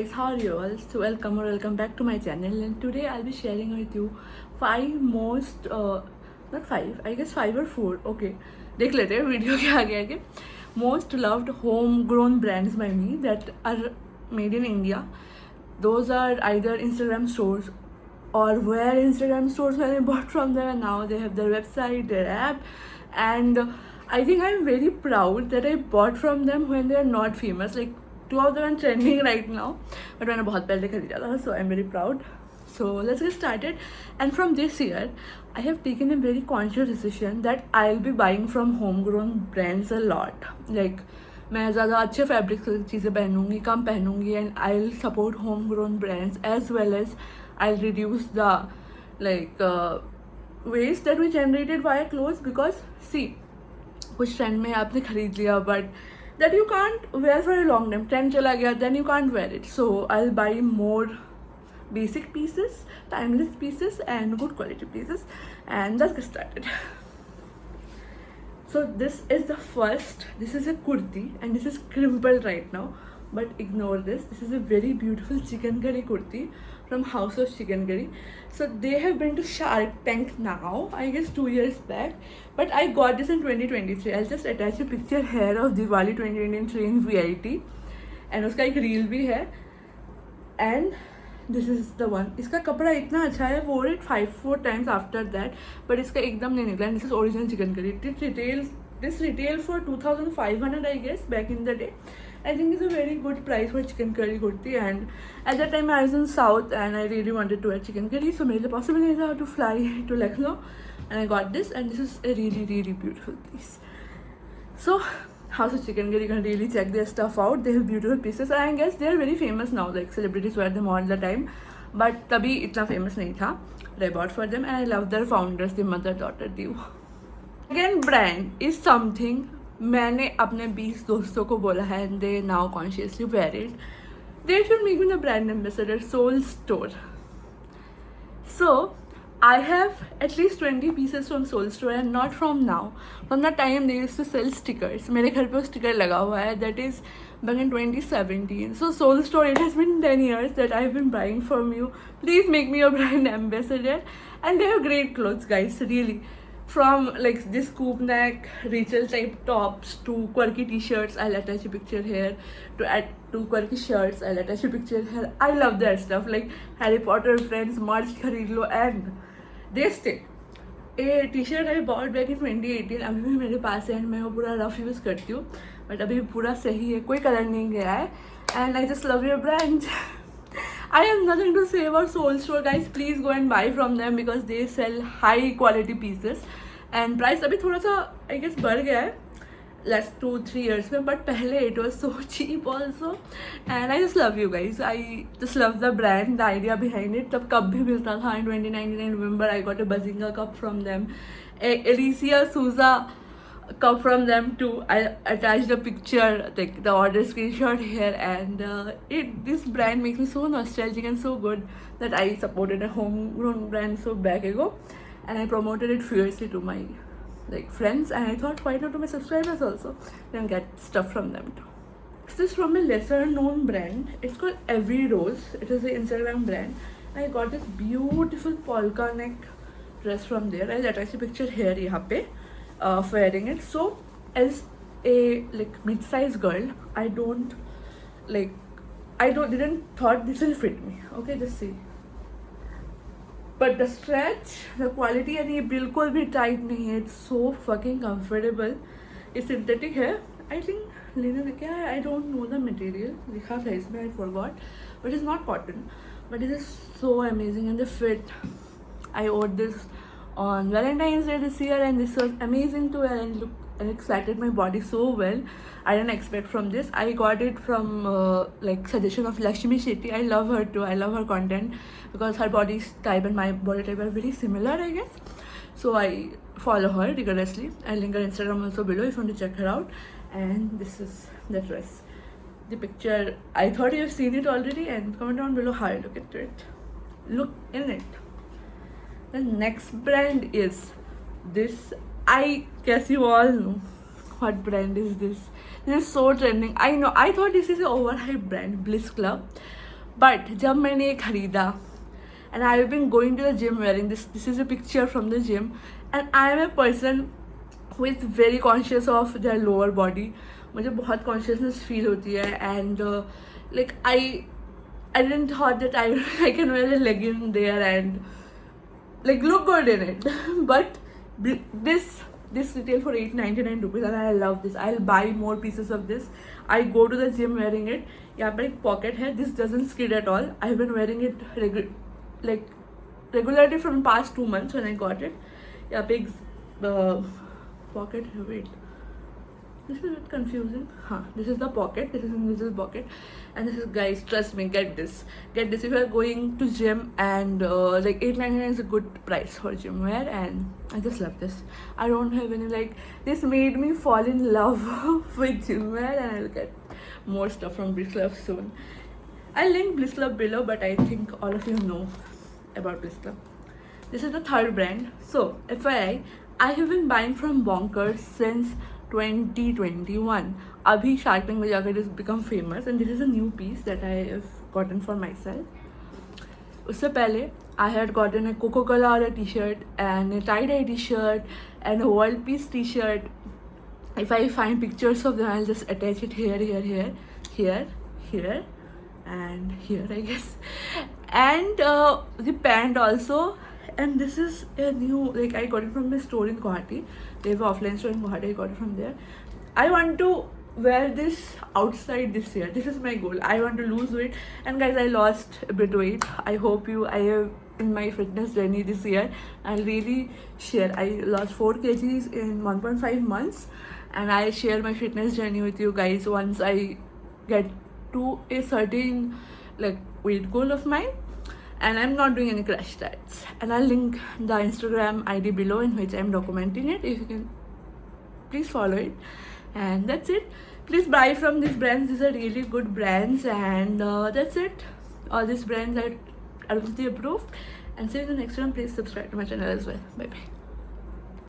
Guys, how are you all? So welcome back to my channel, and today I'll be sharing with you five most not five, I guess five or four. Okay, देख लेते हैं video के आगे most loved homegrown brands by me that are made in India. Those are either Instagram stores or where Instagram stores when I bought from them, and now they have their website, their app, and I think I'm very proud that I bought from them when they are not famous. Like two of them are trending right now, but मैंने बहुत पहले खरीदा था, so I'm very proud. So let's get started. And from this year, I have taken a very conscious decision that I'll be buying from homegrown brands a lot. Like मैं ज़्यादा अच्छे fabric की चीज़ें पहनूंगी, कम पहनूंगी, and I'll support homegrown brands as well as I'll reduce the waste that we generated via clothes. Because see, कुछ trend में आपने खरीद लिया but that you can't wear for a long time, trend chala gaya, then you can't wear it. So I'll buy more basic pieces, timeless pieces, and good quality pieces, and let's get started. So this is the first. This is a kurti, and this is crimpled right now, but ignore this. This is a very beautiful chicken curry kurti from House of Chicken Curry. So they have been to Shark Tank now, I guess 2 years back, but I got this in 2023. I'll just attach a picture here of Diwali 2023 in VIT, and उसका एक reel भी है, and this is the one. इसका कपड़ा इतना अच्छा है, wore it 5-4 times after that, but इसका एकदम नहीं निकला. And this is original chicken curry. This retail for 2,500 I guess back in the day. I think it's a very good price for chicken curry kurti, and at that time I was in South and I really wanted to wear chicken curry, so मेरे लिए possible नहीं था to fly to Lucknow, and I got this, and this is a really beautiful piece. So House of Chicken Curry, you can really check their stuff out. They have beautiful pieces, and I guess they are very famous now. Like celebrities wear them all the time, but तभी इतना famous नहीं था. But I bought for them, and I love their founders, the mother-daughter duo. Again, brand is something मैंने अपने 20 दोस्तों को बोला है, and they now consciously wear it. They should make me the brand ambassador. Soul Store. So I have at least 20 pieces from Soul Store, and not from now. From the time they used to sell stickers. मेरे घर पे वो sticker लगा हुआ है. That is back in 2017. So Soul Store, it has been 10 years that I've been buying from you. Please make me your brand ambassador. And they have great clothes, guys. Really. From like this scoop neck Rachel type tops to quirky t-shirts, I'll attach a picture here, to quirky shirts, I'll attach a picture here. I love their stuff, like Harry Potter friends merch खरीद लो, and they stay. A t-shirt I bought back in 2018 अभी भी मेरे पास है, and मैं वो पूरा rough use करती हूँ, but अभी पूरा सही है, कोई कलर नहीं गया है, and I just love your brand. I have nothing to say about Soul Store, guys. Please go and buy from them because they sell high quality pieces, and price अभी थोड़ा सा I guess बढ़ गया है last 2-3 years में, but पहले it was so cheap also, and I just love you guys. I just love the brand, the idea behind it. तब cup भी मिलता था in 2019. I remember I got a Bazinga cup from them, a Alicia Souza cup from them too. I attached a picture, like the order screenshot here, and this brand makes me so nostalgic and so good that I supported a homegrown brand so back ago, and I promoted it fiercely to my friends, and I thought why not to my subscribers also, then get stuff from them too. This is from a lesser known brand. It's called Every Rose. It is an Instagram brand. I got this beautiful polka neck dress from there. I'll attach a picture here यहाँ पे wearing it. So as a mid-sized girl, I didn't thought this will fit me. Okay, just see. But the stretch, the quality, and ये बिल्कुल भी tight नहीं है. It's so fucking comfortable. ये synthetic है. I think लेने से क्या है? I don't know the material. लिखा था इसमें, I forgot. But it's not cotton. But it is so amazing, and the fit. I ordered this on Valentine's Day this year, and this was amazing to wear, and look, it flattered my body so well. I didn't expect from this. I got it from suggestion of Lakshmi Shetty. I love her too. I love her content because her body type and my body type are very similar, I guess. So I follow her rigorously. I'll link her Instagram also below if you want to check her out. And this is the dress. The picture, I thought you've seen it already, and comment down below how you look at it. Look in it. The next brand is this. I guess you all know what brand is this. This is so trending. I know. I thought this is an overhyped brand, Bliss Club. But जब मैंने ये खरीदा and I have been going to the gym wearing this. This is a picture from the gym, and I am a person who is very conscious of their lower body. मुझे बहुत consciousness feel होती है, and like I didn't thought that I can wear a legging there and like look good in it. But this retail for 899 rupees, and I love this. I'll buy more pieces of this. I go to the gym wearing it. यहाँ पर एक pocket है. This doesn't skid at all. I've been wearing it regularly from past 2 months when I got it. Yeah, big pocket. Wait, this is a bit confusing. This is the pocket. This is pocket, and this is, guys, trust me, get this. If you are going to gym, and like 899 is a good price for gym wear, and I just love this. I don't have any, like, this made me fall in love with gym wear, and I'll get more stuff from Bliss Love soon. I'll link Bliss Love below, but I think all of you know about Bliss Love. This is the third brand. So, FYI, I have been buying from Bonkers since 2021. Abhi Shark Tank mein jaakar it has become famous, and this is a new piece that I have gotten for myself. Usse pehle, I had gotten a Coca-Cola or a t-shirt, and a tie-dye t-shirt, and a World Peace t-shirt. If I find pictures of them, I'll just attach it here, and here, I guess. And the pant also. And this is a new, like, I got it from a store in Guwahati. They have an offline store in Guwahati. I got it from there. I want to wear this outside this year. This is my goal. I want to lose weight. And guys, I lost a bit weight. I hope I have in my fitness journey this year. I'll really share. I lost 4 kgs in 1.5 months. And I'll share my fitness journey with you guys once I get to a certain, like, weight goal of mine. And I'm not doing any crash diets. And I'll link the Instagram ID below in which I'm documenting it. If you can, please follow it. And that's it. Please buy from these brands. These are really good brands. And that's it. All these brands are Arundhati approved. And see you in the next one. Please subscribe to my channel as well. Bye bye.